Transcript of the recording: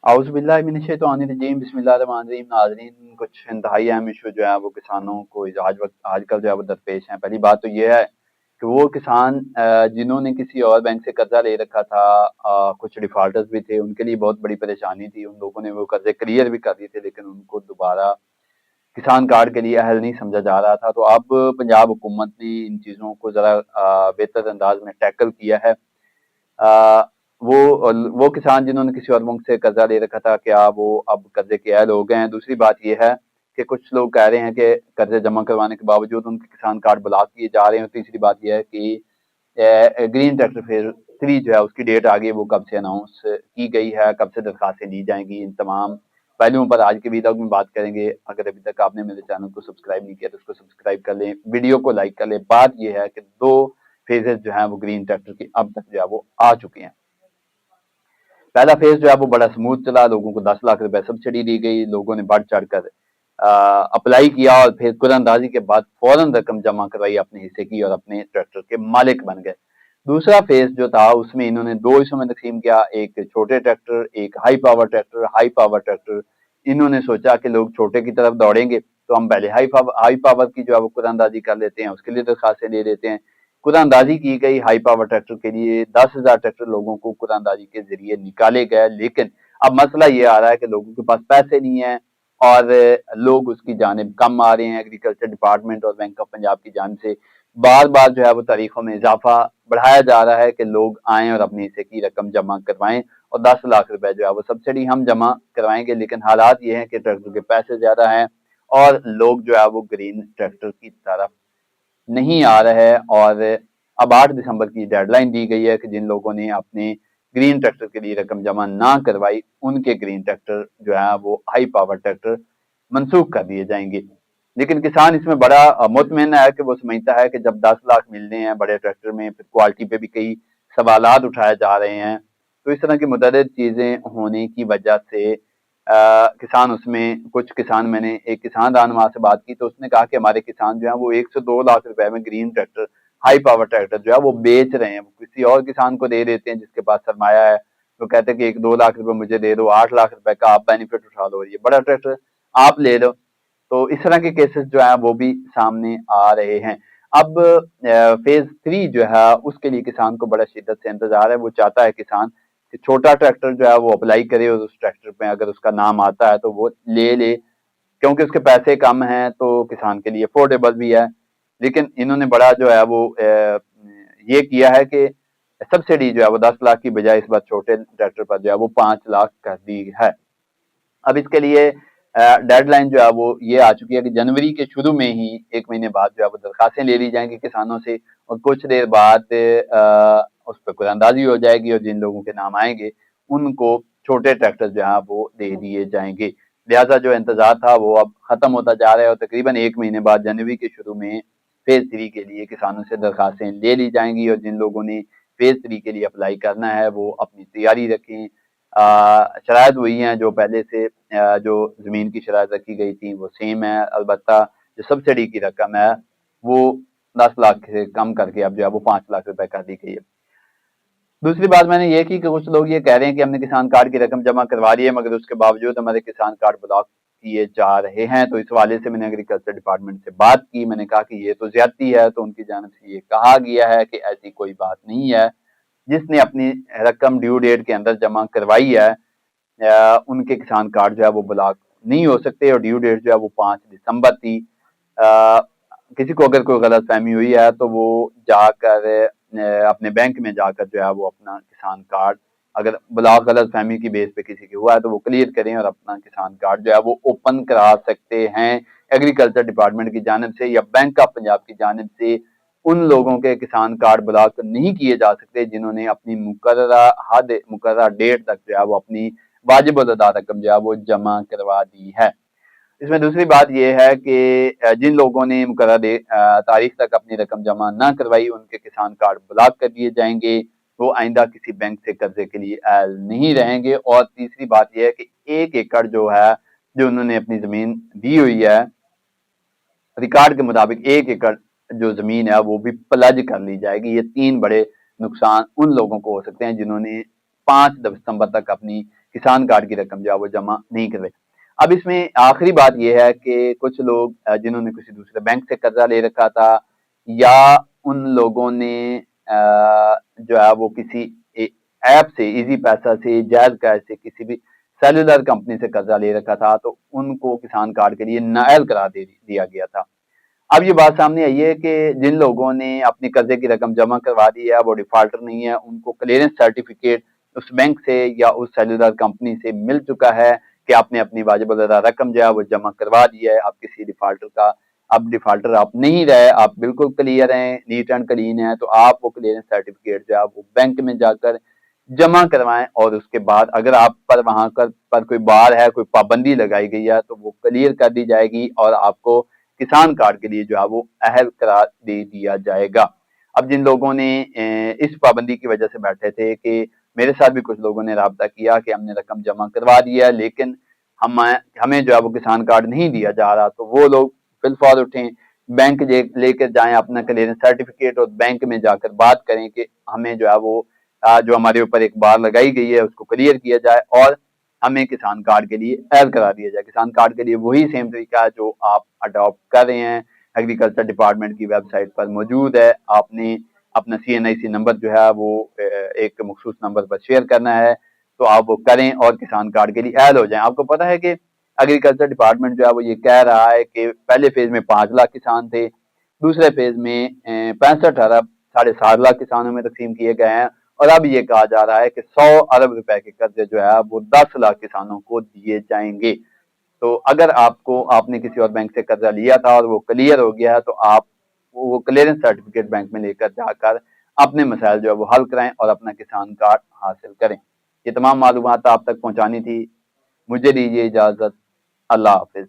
आउज़ बिल्लाहि मिनश्शैतानिर्रजीम बिस्मिल्लाहिर्रहमानिर्रहीम। नाज़रीन, कुछ इंतहाई अहम इशू जो है वो किसानों को आज वक्त आजकल जो है वो दरपेश हैं। पहली बात तो ये है कि वो किसान जिन्होंने किसी और बैंक से कर्जा ले रखा था, कुछ डिफॉल्टर्स भी थे, उनके लिए बहुत बड़ी परेशानी थी। उन लोगों ने वो कर्जे क्लियर भी कर दिए थे, लेकिन उनको दोबारा किसान कार्ड के लिए अहल नहीं समझा जा रहा था। तो अब पंजाब हुकूमत ने इन चीज़ों को ज़रा बेहतर अंदाज में टैकल किया है। अ, वो किसान जिन्होंने किसी और मुल्क से कर्जा ले रखा था, क्या वो अब कर्जे के अहल हो गए हैं? दूसरी बात ये है कि कुछ लोग कह रहे हैं कि कर्जे जमा करवाने के बावजूद उनके किसान कार्ड ब्लॉक किए जा रहे हैं। तीसरी बात यह है कि ग्रीन ट्रैक्टर फेज 3 जो है उसकी डेट आ गई, वो कब से अनाउंस की गई है, कब से दरखास्तें ली जाएंगी, इन तमाम पहलुओं पर आज के वीडियो में बात करेंगे। अगर अभी तक आपने मेरे चैनल को सब्सक्राइब नहीं किया तो उसको सब्सक्राइब कर लें, वीडियो को लाइक कर लें। बात यह है कि दो फेजेस जो है वो ग्रीन ट्रैक्टर की अब तक जो है वो आ चुके हैं। पहला फेज जो है वो बड़ा स्मूथ चला, लोगों को 10 लाख रुपए सब्सिडी दी गई, लोगों ने बढ़ चढ़ कर अप्लाई किया और फिर कुरानंदाजी के बाद फौरन रकम जमा करवाई अपने हिस्से की और अपने ट्रैक्टर के मालिक बन गए। दूसरा फेज जो था उसमें इन्होंने दो हिस्सों में तकसीम किया, एक छोटे ट्रैक्टर, एक high power tractor. High power tractor इन्होंने सोचा कि लोग छोटे की तरफ दौड़ेंगे, तो हम पहले हाई पावर की जो है वो कुरानंदाजी कर लेते हैं, उसके लिए दरखास्तें ले लेते हैं। कुरानंदाजी की गई हाई पावर ट्रैक्टर के लिए 10,000 ट्रैक्टर लोगों को कुरानंदाजी के जरिए निकाले गए। लेकिन अब मसला ये आ रहा है कि लोगों के पास पैसे नहीं है और लोग उसकी जानिब कम आ रहे हैं। एग्रीकल्चर डिपार्टमेंट और बैंक ऑफ पंजाब की जानिब से बार बार जो है वो तारीखों में इजाफा बढ़ाया जा रहा है कि लोग आएं और अपने हिस्से की रकम जमा करवाएं और 10 लाख रुपए जो है वो सब्सिडी हम जमा करवाएंगे। लेकिन हालात ये हैं कि ट्रैक्टर के पैसे ज्यादा हैं और लोग जो है वो ग्रीन ट्रैक्टर की तरफ नहीं आ रहा है। और अब 8 दिसंबर की डेडलाइन दी गई है कि जिन लोगों ने अपने ग्रीन ट्रैक्टर के लिए रकम जमा ना करवाई, उनके ग्रीन ट्रैक्टर जो है वो हाई पावर ट्रैक्टर मनसूख कर दिए जाएंगे। लेकिन किसान इसमें बड़ा मुतमईन है कि वो समझता है कि जब 10 लाख मिलने हैं बड़े ट्रैक्टर में, फिर क्वालिटी पे भी कई सवालात उठाए जा रहे हैं। तो इस तरह की मुतअद्दिद चीजें होने की वजह से किसान उसमें कुछ किसान, मैंने एक किसान रहनुमा से बात की तो उसने कहा कि हमारे किसान जो है वो 102 लाख रुपए में green tractor, high power tractor जो है वो बेच रहे हैं। वो किसी और किसान को दे देते हैं जिसके पास सरमाया है, तो कहते हैं कि 1-2 लाख रुपए मुझे दे दो, 8 लाख रुपए का आप बेनिफिट उठा लो, ये बड़ा ट्रैक्टर आप ले लो। तो इस तरह के केसेस जो है वो भी सामने आ रहे हैं। अब फेज 3 जो है उसके लिए किसान को बड़ा शिद्दत से इंतजार है। वो चाहता है किसान कि छोटा ट्रैक्टर जो है वो अप्लाई करे और उस ट्रैक्टर पे अगर उसका नाम आता है तो वो ले ले, क्योंकि उसके पैसे कम हैं तो किसान के लिए अफोर्डेबल भी है। लेकिन इन्होंने बड़ा जो है वो ये किया है कि सब्सिडी जो है वो 10 लाख की बजाय इस बार छोटे ट्रैक्टर पर जो है वो 5 लाख कर दी है। अब इसके लिए डेडलाइन जो है वो ये आ चुकी है कि जनवरी के शुरू में ही, 1 महीने बाद जो है वो दरखास्तें ले ली जाएंगी किसानों से और कुछ देर बाद उस पर कुरानंदाजी हो जाएगी और जिन लोगों के नाम आएंगे उनको छोटे ट्रैक्टर जो है वो दे दिए जाएंगे। लिहाजा जो इंतजार था वो अब खत्म होता जा रहा है और तकरीबन 1 महीने बाद जनवरी के शुरू में फेज 3 के लिए किसानों से दरखास्तें ले ली जाएंगी और जिन लोगों ने फेज 3 के लिए अप्लाई करना है वो अपनी तैयारी रखें। शराइत वही हैं जो पहले से जो ज़मीन की शराइत रखी गई थी वो सेम है, अलबत्ता जो सब्सिडी की रकम है वो 10 लाख से कम करके अब जो है वो 5 लाख रुपए कर दी गई है। दूसरी बात मैंने ये की कि कुछ लोग ये कह रहे हैं कि हमने किसान कार्ड की रकम जमा करवा ली है मगर उसके बावजूद हमारे किसान कार्ड ब्लॉक किए जा रहे हैं। तो इस हवाले से मैंने एग्रीकल्चर डिपार्टमेंट से बात की, मैंने कहा कि ये तो ज्यादती है। तो उनकी जानिब से ये कहा गया है कि ऐसी कोई बात नहीं है, जिसने अपनी रकम ड्यू डेट के अंदर जमा करवाई है उनके किसान कार्ड जो है वो ब्लॉक नहीं हो सकते और ड्यू डेट जो है वो 5 दिसंबर थी। अ, किसी को अगर कोई गलत फहमी हुई है तो वो जाकर अपने बैंक में जाकर जो है वो अपना किसान कार्ड, अगर ब्लॉक गलत फहमी की बेस पे किसी की हुआ है तो वो क्लियर करें और अपना किसान कार्ड जो है वो ओपन करा सकते हैं एग्रीकल्चर डिपार्टमेंट की जानिब से या बैंक ऑफ पंजाब की जानिब से। उन लोगों के किसान कार्ड ब्लॉक नहीं किए जा सकते जिन्होंने अपनी मुकर्ररा डेट तक जो है वो अपनी वाजिब अदा रकम जो है वो जमा करवा दी है। इसमें दूसरी बात यह है कि जिन लोगों ने मुकर्रर तारीख तक अपनी रकम जमा ना करवाई उनके किसान कार्ड ब्लॉक कर दिए जाएंगे, वो आइंदा किसी बैंक से कर्जे के लिए अहल नहीं रहेंगे। और तीसरी बात यह है कि 1 एकड़ जो है, जो उन्होंने अपनी जमीन दी हुई है, रिकॉर्ड के मुताबिक 1 एकड़ जो जमीन है वो भी प्लज कर ली जाएगी। ये 3 बड़े नुकसान उन लोगों को हो सकते हैं जिन्होंने 5 दिसंबर तक अपनी किसान कार्ड की रकम जो है वो जमा नहीं करवाई। अब इसमें आखिरी बात यह है कि कुछ लोग जिन्होंने किसी दूसरे बैंक से कर्जा ले रखा था, या उन लोगों ने जो है वो किसी ऐप से, इजी पैसा से, जायज कैश से, किसी भी सेलुलर कंपनी से कर्जा ले रखा था, तो उनको किसान कार्ड के लिए नाअहल करार दे दिया गया था। अब ये बात सामने आई है कि जिन लोगों ने अपनी कर्जे की रकम जमा करवा दी है वो डिफॉल्टर नहीं है, उनको क्लियरेंस सर्टिफिकेट उस बैंक से या उस सेलुलर कंपनी से मिल चुका है कि आपने अपनी वाजिब अलअदा रकम जो है वो जमा करवा दी है। आप किसी डिफॉल्टर का, अब डिफॉल्टर आप नहीं रहे, आप बिल्कुल क्लियर हैं, नीट एंड क्लीन है, तो आप वो क्लियरेंस सर्टिफिकेट जो है वो बैंक में जाकर जमा करवाएं, और उसके बाद अगर आप पर वहां पर कोई बार है, कोई पाबंदी लगाई गई है, तो वो क्लियर कर दी जाएगी और आपको किसान कार्ड के लिए जो है वो अहल करार दे दिया जाएगा। अब जिन लोगों ने इस पाबंदी की वजह से बैठे थे, कि मेरे साथ भी कुछ लोगों ने राब्ता किया कि हमने रकम जमा करवा दी है लेकिन हमें जो है वो किसान कार्ड नहीं दिया जा रहा, तो वो लोग फिलफौर उठें, बैंक लेकर जाएं अपना क्लियरेंस सर्टिफिकेट और बैंक में जाकर बात करें कि हमें जो है वो जो हमारे ऊपर एक बार लगाई गई है उसको क्लियर किया जाए और हमें किसान कार्ड के लिए ऐड करा दिया जाए। किसान कार्ड के लिए वही सेम तरीका है जो आप अडॉप्ट कर रहे हैं, एग्रीकल्चर डिपार्टमेंट की वेबसाइट पर मौजूद है। आपने अपना CNIC नंबर जो है वो एक मखसूस नंबर पर शेयर करना है, तो आप वो करें और किसान कार्ड के लिए ऐड हो जाएं। आपको पता है कि एग्रीकल्चर डिपार्टमेंट जो है वो ये कह रहा है कि पहले फेज में 5 लाख किसान थे, दूसरे फेज में 65 अरब 7.5 लाख किसानों में तकसीम किए गए हैं, और अब ये कहा जा रहा है कि 100 अरब रुपए के कर्जे जो है वो 10 लाख किसानों को दिए जाएंगे। तो अगर आपने किसी और बैंक से कर्जा लिया था और वो क्लियर हो गया है, तो आप वो क्लियरेंस सर्टिफिकेट बैंक में लेकर जाकर अपने मसाइल जो है वो हल कराएं और अपना किसान कार्ड हासिल करें। ये तमाम मालूमात आप तक पहुंचानी थी। मुझे दीजिए इजाजत। अल्लाह हाफिज।